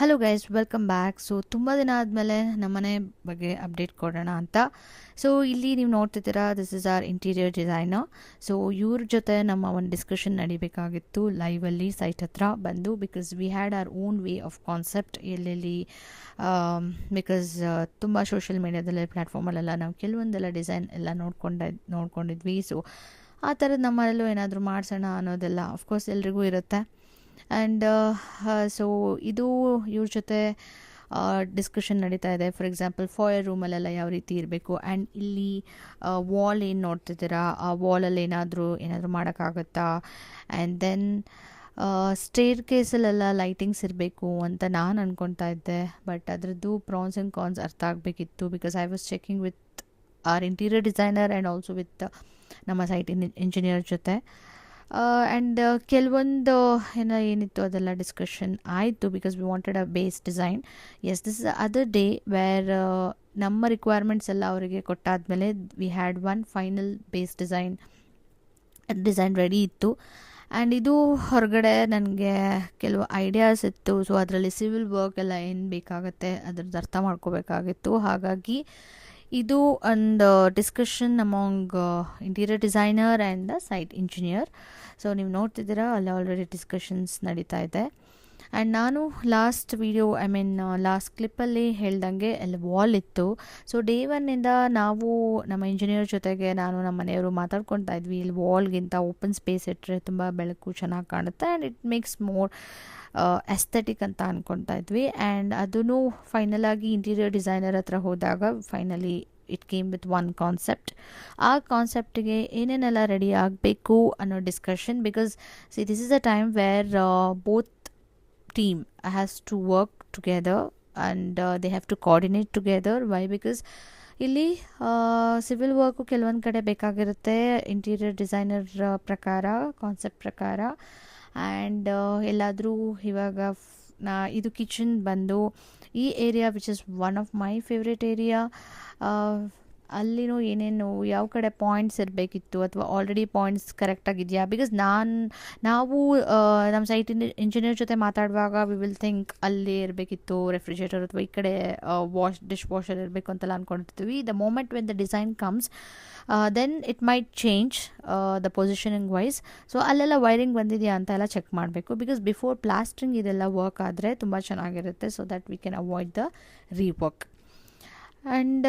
Hello guys, welcome back. So ತುಂಬ ದಿನ ಆದಮೇಲೆ ನಮ್ಮನೆ ಬಗ್ಗೆ ಅಪ್ಡೇಟ್ ಕೊಡೋಣ ಅಂತ. ಸೊ ಇಲ್ಲಿ ನೀವು ನೋಡ್ತಿದ್ದೀರಾ, this is our interior designer. So ಇವ್ರ ಜೊತೆ ನಮ್ಮ ಒಂದು ಡಿಸ್ಕಷನ್ ನಡಿಬೇಕಾಗಿತ್ತು ಲೈವಲ್ಲಿ ಸೈಟ್ ಹತ್ರ ಬಂದು, because we had our own way of concept ಎಲ್ಲೆಲ್ಲಿ. ಬಿಕಾಸ್ ತುಂಬ ಸೋಷಿಯಲ್ ಮೀಡಿಯಾದಲ್ಲಿ ಪ್ಲ್ಯಾಟ್ಫಾರ್ಮಲ್ಲೆಲ್ಲ ನಾವು ಕೆಲವೊಂದೆಲ್ಲ ಡಿಸೈನ್ ಎಲ್ಲ ನೋಡ್ಕೊಂಡಿದ್ವಿ. ಸೊ ಆ ಥರದ್ದು ನಮ್ಮಲ್ಲೂ ಏನಾದರೂ ಮಾಡಿಸೋಣ ಅನ್ನೋದೆಲ್ಲ ಅಫ್ಕೋರ್ಸ್ ಎಲ್ರಿಗೂ ಇರುತ್ತೆ. ಆ್ಯಂಡ್ ಸೊ ಇದು ಇವ್ರ ಜೊತೆ ಡಿಸ್ಕಷನ್ ನಡೀತಾ ಇದೆ. ಫಾರ್ ಎಕ್ಸಾಂಪಲ್ ಫಾಯರ್ ರೂಮಲ್ಲೆಲ್ಲ ಯಾವ ರೀತಿ ಇರಬೇಕು, ಆ್ಯಂಡ್ ಇಲ್ಲಿ ವಾಲ್ ಏನು ನೋಡ್ತಿದ್ದೀರಾ, ಆ ವಾಲಲ್ಲಿ ಏನಾದರೂ ಮಾಡೋಕ್ಕಾಗತ್ತಾ. ಆ್ಯಂಡ್ ದೆನ್ ಸ್ಟೇರ್ ಕೇಸಲ್ಲೆಲ್ಲ ಲೈಟಿಂಗ್ಸ್ ಇರಬೇಕು ಅಂತ ನಾನು ಅಂದ್ಕೊತಾ ಇದ್ದೆ. ಬಟ್ ಅದರದ್ದು ಪ್ರಾನ್ಸ್ ಆ್ಯಂಡ್ ಕಾನ್ಸ್ ಅರ್ಥ ಆಗಬೇಕಿತ್ತು, because I was checking with our interior designer and also with ನಮ್ಮ ಸೈಟ್ ಇಂಜಿನಿಯರ್ ಜೊತೆ. ಆ್ಯಂಡ್ ಕೆಲವೊಂದು ಏನಿತ್ತು ಅದೆಲ್ಲ ಡಿಸ್ಕಷನ್ ಆಯಿತು, because we wanted a base design. Yes, this is other day where ನಮ್ಮ ರಿಕ್ವೈರ್ಮೆಂಟ್ಸ್ ಎಲ್ಲ ಅವರಿಗೆ ಕೊಟ್ಟಾದಮೇಲೆ we had one final base design ready ಇತ್ತು. ಆ್ಯಂಡ್ ಇದು ಹೊರಗಡೆ ನನಗೆ ಕೆಲವು ಐಡಿಯಾಸ್ ಇತ್ತು. ಸೊ ಅದರಲ್ಲಿ ಸಿವಿಲ್ ವರ್ಕ್ ಎಲ್ಲ ಏನು ಬೇಕಾಗುತ್ತೆ ಅದ್ರದ್ದು ಅರ್ಥ ಮಾಡ್ಕೋಬೇಕಾಗಿತ್ತು. ಹಾಗಾಗಿ ಇದು ಒಂದು discussion among interior designer and the site engineer. So ನೀವು ನೋಡ್ತಿದ್ದೀರಾ, ಅಲ್ಲಿ ಆಲ್ರೆಡಿ ಡಿಸ್ಕಷನ್ಸ್ ನಡೀತಾ ಇದೆ. ಆ್ಯಂಡ್ ನಾನು ಲಾಸ್ಟ್ ಕ್ಲಿಪ್ಪಲ್ಲಿ ಹೇಳ್ದಂಗೆ ಅಲ್ಲಿ ವಾಲ್ ಇತ್ತು. ಸೊ ಡೇ ಒನ್ನಿಂದ ನಾವು ನಮ್ಮ ಇಂಜಿನಿಯರ್ ಜೊತೆಗೆ ನಮ್ಮ ಮನೆಯವರು ಮಾತಾಡ್ಕೊತಾ ಇದ್ವಿ, ಇಲ್ಲಿ ವಾಲ್ಗಿಂತ ಓಪನ್ ಸ್ಪೇಸ್ ಇಟ್ಟರೆ ತುಂಬ ಬೆಳಕು ಚೆನ್ನಾಗಿ ಕಾಣುತ್ತೆ and it makes more aesthetic ಅಂತ ಅಂದ್ಕೊತಾ ಇದ್ವಿ. ಆ್ಯಂಡ್ ಅದೂ ಫೈನಲ್ ಆಗಿ ಇಂಟೀರಿಯರ್ ಡಿಸೈನರ್ ಹತ್ರ ಹೋದಾಗ finally it came with one concept. ಆ ಕಾನ್ಸೆಪ್ಟಿಗೆ ಏನೇನೆಲ್ಲ ರೆಡಿ ಆಗಬೇಕು ಅನ್ನೋ discussion, because this is a time where both team has to work together and they have to coordinate together. Why? Because ಇಲ್ಲಿ civil work ಕೆಲವೊಂದು ಕಡೆ ಬೇಕಾಗಿರುತ್ತೆ ಇಂಟೀರಿಯರ್ ಡಿಸೈನರ್ ಪ್ರಕಾರ, ಕಾನ್ಸೆಪ್ಟ್ ಪ್ರಕಾರ. ಆ್ಯಂಡ್ ಎಲ್ಲಾದರೂ ಇವಾಗ ಇದು ಕಿಚನ್ ಬಂದು ಈ area which is one of my favourite area. ಅಲ್ಲಿನೂ ಏನೇನು ಯಾವ ಕಡೆ ಪಾಯಿಂಟ್ಸ್ ಇರಬೇಕಿತ್ತು ಅಥವಾ ಆಲ್ರೆಡಿ ಪಾಯಿಂಟ್ಸ್ ಕರೆಕ್ಟಾಗಿದೆಯಾ. ಬಿಕಾಸ್ ನಾವು ನಮ್ಮ ಸೈಟ್ ಇಂಜಿನಿಯರ್ ಜೊತೆ ಮಾತಾಡುವಾಗ ವಿ ವಿಲ್ ಥಿಂಕ್ ಅಲ್ಲಿ ಇರಬೇಕಿತ್ತು ರೆಫ್ರಿಜರೇಟರ್ ಅಥವಾ ಈ ಕಡೆ ಡಿಶ್ ವಾಷರ್ ಇರಬೇಕು ಅಂತೆಲ್ಲ ಅಂದ್ಕೊಂಡಿರ್ತೀವಿ. The moment when the design comes then it might change the positioning wise. So ಅಲ್ಲೆಲ್ಲ ವೈರಿಂಗ್ ಬಂದಿದೆಯಾ ಅಂತ ಎಲ್ಲ ಚೆಕ್ ಮಾಡಬೇಕು, ಬಿಕಾಸ್ ಬಿಫೋರ್ ಪ್ಲಾಸ್ಟ್ರಿಂಗ್ ಇದೆಲ್ಲ ವರ್ಕ್ ಆದರೆ ತುಂಬ ಚೆನ್ನಾಗಿರುತ್ತೆ. So that we can avoid the rework. And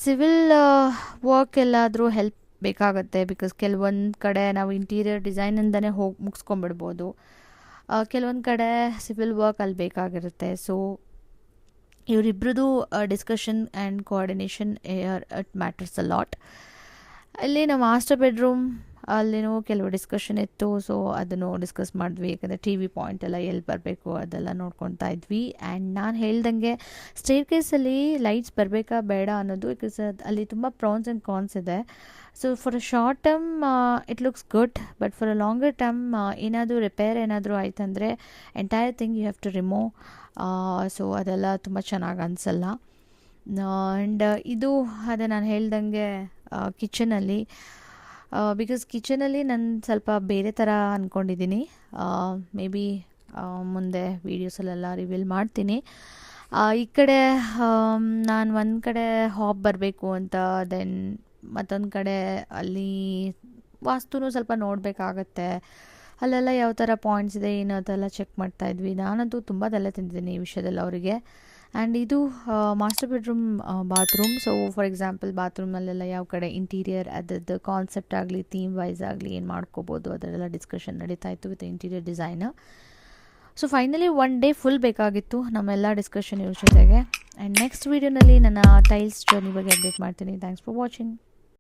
civil work ಎಲ್ಲಾದರೂ ಹೆಲ್ಪ್ ಬೇಕಾಗುತ್ತೆ, ಬಿಕಾಸ್ ಕೆಲವೊಂದು ಕಡೆ ನಾವು ಇಂಟೀರಿಯರ್ ಡಿಸೈನಿಂದನೇ ಹೋಗಿ ಮುಗಿಸ್ಕೊಂಡ್ಬಿಡ್ಬೋದು, ಕೆಲವೊಂದು ಕಡೆ ಸಿವಿಲ್ ವರ್ಕ್ ಅಲ್ಲಿ ಬೇಕಾಗಿರುತ್ತೆ. ಸೊ ಇವರಿಬ್ರದ್ದು discussion and coordination it matters a lot. ಇಲ್ಲಿ ನಮ್ಮ ಮಾಸ್ಟರ್ ಬೆಡ್ರೂಮ್ ಅಲ್ಲಿನೂ ಕೆಲವು ಡಿಸ್ಕಷನ್ ಇತ್ತು. ಸೊ ಅದನ್ನು ಡಿಸ್ಕಸ್ ಮಾಡಿದ್ವಿ, ಯಾಕಂದರೆ ಟಿ ವಿ ಪಾಯಿಂಟ್ ಎಲ್ಲ ಎಲ್ಲಿ ಬರಬೇಕು ಅದೆಲ್ಲ ನೋಡ್ಕೊತಾ ಇದ್ವಿ. ಆ್ಯಂಡ್ ನಾನು ಹೇಳ್ದಂಗೆ ಸ್ಟೇರ್ ಕೇಸಲ್ಲಿ ಲೈಟ್ಸ್ ಬರಬೇಕಾ ಬೇಡ ಅನ್ನೋದು, ಬಿಕಾಸ್ ಅಲ್ಲಿ ತುಂಬ ಪ್ರಾನ್ಸ್ ಆ್ಯಂಡ್ ಕಾನ್ಸ್ ಇದೆ. So for a short term it looks good, but for a longer term ಏನಾದರೂ ರಿಪೇರ್ ಏನಾದರೂ ಆಯ್ತಂದರೆ entire thing you have to remove. So ಅದೆಲ್ಲ ತುಂಬ ಚೆನ್ನಾಗಿ ಅನಿಸಲ್ಲ. ಆ್ಯಂಡ್ ಇದು ಅದೇ ನಾನು ಹೇಳ್ದಂಗೆ ಕಿಚನಲ್ಲಿ, ಬಿಕಾಸ್ ಕಿಚನಲ್ಲಿ ನಾನು ಸ್ವಲ್ಪ ಬೇರೆ ಥರ ಅಂದ್ಕೊಂಡಿದ್ದೀನಿ. ಮೇ ಬಿ ಮುಂದೆ ವೀಡಿಯೋಸಲ್ಲೆಲ್ಲ ರಿವೀಲ್ ಮಾಡ್ತೀನಿ. ಈ ಕಡೆ ನಾನು ಒಂದು ಕಡೆ ಹಾಬ್ ಬರಬೇಕು ಅಂತ, ದೆನ್ ಮತ್ತೊಂದು ಕಡೆ ಅಲ್ಲಿ ವಾಸ್ತುನೂ ಸ್ವಲ್ಪ ನೋಡಬೇಕಾಗತ್ತೆ. ಅಲ್ಲೆಲ್ಲ ಯಾವ ಥರ ಪಾಯಿಂಟ್ಸ್ ಇದೆ ಏನು ಅದೆಲ್ಲ ಚೆಕ್ ಮಾಡ್ತಾಯಿದ್ವಿ. ನಾನಂತೂ ತುಂಬ ತಲೆ ತಿಂತಿದ್ದೀನಿ ಈ ವಿಷಯದಲ್ಲಿ ಅವರಿಗೆ. ಆ್ಯಂಡ್ ಇದು master bedroom bathroom. So for example ಬಾತ್ರೂಮ್ನಲ್ಲೆಲ್ಲ ಯಾವ ಕಡೆ ಇಂಟೀರಿಯರ್ ಅದರದ್ದು ಕಾನ್ಸೆಪ್ಟ್ ಆಗಲಿ ಥೀಮ್ ವೈಸ್ ಆಗಲಿ ಏನು ಮಾಡ್ಕೋಬೋದು ಅದರೆಲ್ಲ ಡಿಸ್ಕಷನ್ ನಡೀತಾ ಇತ್ತು with interior designer. So finally one day full ಬೇಕಾಗಿತ್ತು ನಮ್ಮೆಲ್ಲ ಡಿಸ್ಕಷನ್ ಇವ್ರ ಜೊತೆಗೆ. ಆ್ಯಂಡ್ ನೆಕ್ಸ್ಟ್ ವೀಡಿಯೋನಲ್ಲಿ ನನ್ನ ಟೈಲ್ಸ್ ಜರ್ನಿ ಬಗ್ಗೆ ಅಪ್ಡೇಟ್ ಮಾಡ್ತೀನಿ. Thanks for watching.